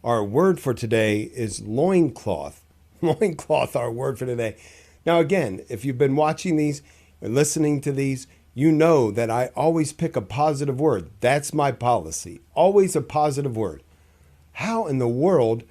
Our word for today is loincloth. Loincloth, our word for today. Now, again, if you've been watching these or listening to these, you know that I always pick a positive word. That's my policy. Always a positive word. How in the world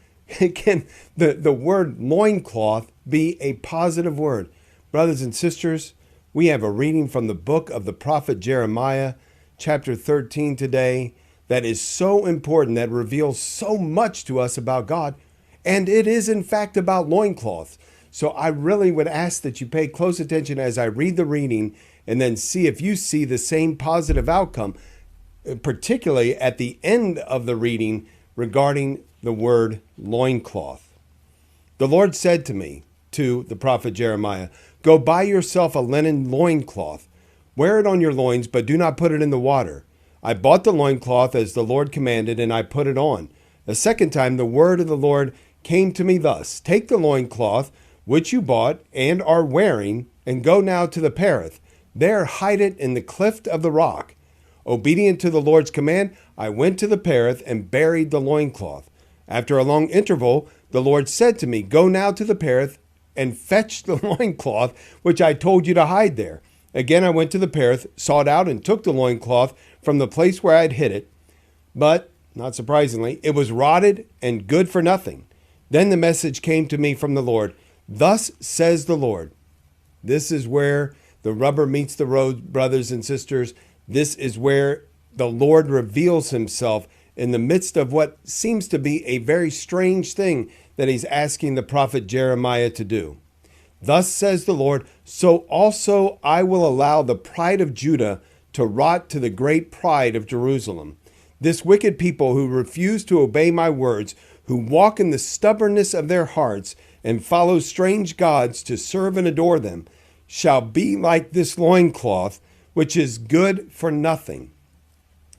can the word loincloth be a positive word? Brothers and sisters, we have a reading from the book of the prophet Jeremiah, chapter 13 today, that is so important, that reveals so much to us about God. And it is, in fact, about loincloths. So I really would ask that you pay close attention as I read the reading and then see if you see the same positive outcome, particularly at the end of the reading regarding the word loincloth. The Lord said to me, to the prophet Jeremiah, "Go buy yourself a linen loincloth. Wear it on your loins, but do not put it in the water." I bought the loincloth as the Lord commanded, and I put it on. A second time the word of the Lord came to me thus: "Take the loincloth which you bought and are wearing, and go now to the Perith. There hide it in the cleft of the rock." Obedient to the Lord's command, I went to the Perith and buried the loincloth. After a long interval, the Lord said to me, "Go now to the Perith and fetch the loincloth which I told you to hide there." Again I went to the Perith, sought out and took the loincloth from the place where I had hid it. But, not surprisingly, it was rotted and good for nothing. Then the message came to me from the Lord: "Thus says the Lord." This is where the rubber meets the road, brothers and sisters. This is where the Lord reveals himself in the midst of what seems to be a very strange thing that he's asking the prophet Jeremiah to do. "Thus says the Lord, so also I will allow the pride of Judah to rot to the great pride of Jerusalem. This wicked people who refuse to obey my words, who walk in the stubbornness of their hearts and follow strange gods to serve and adore them, shall be like this loincloth, which is good for nothing.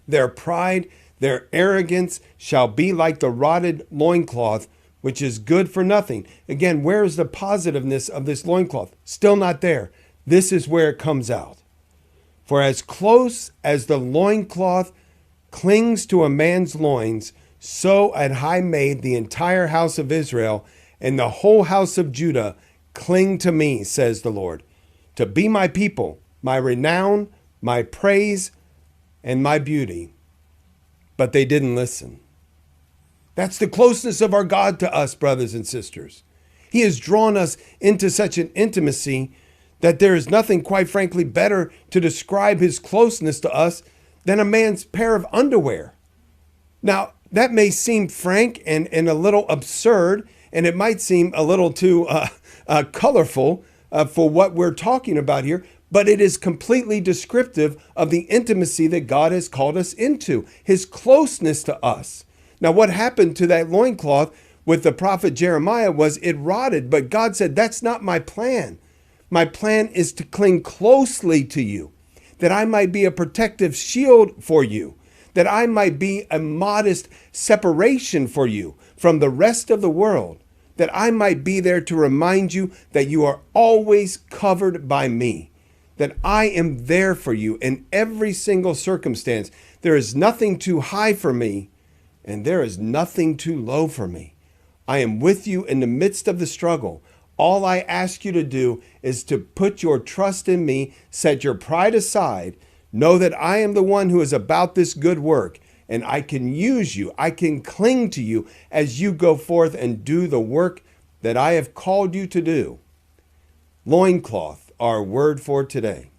Their pride, their arrogance shall be like the rotted loincloth, which is good for nothing." Again, where is the positiveness of this loincloth? Still not there. This is where it comes out. "For as close as the loincloth clings to a man's loins, so had I made the entire house of Israel and the whole house of Judah cling to me, says the Lord, to be my people, my renown, my praise, and my beauty. But they didn't listen." That's the closeness of our God to us, brothers and sisters. He has drawn us into such an intimacy that there is nothing, quite frankly, better to describe his closeness to us than a man's pair of underwear. Now, that may seem frank and a little absurd, and it might seem a little too colorful for what we're talking about here, but it is completely descriptive of the intimacy that God has called us into, his closeness to us. Now, what happened to that loincloth with the prophet Jeremiah was it rotted, but God said, "That's not my plan. My plan is to cling closely to you, that I might be a protective shield for you, that I might be a modest separation for you from the rest of the world, that I might be there to remind you that you are always covered by me, that I am there for you in every single circumstance. There is nothing too high for me, and there is nothing too low for me. I am with you in the midst of the struggle. All I ask you to do is to put your trust in me, set your pride aside, know that I am the one who is about this good work, and I can use you, I can cling to you as you go forth and do the work that I have called you to do." Loincloth, our word for today.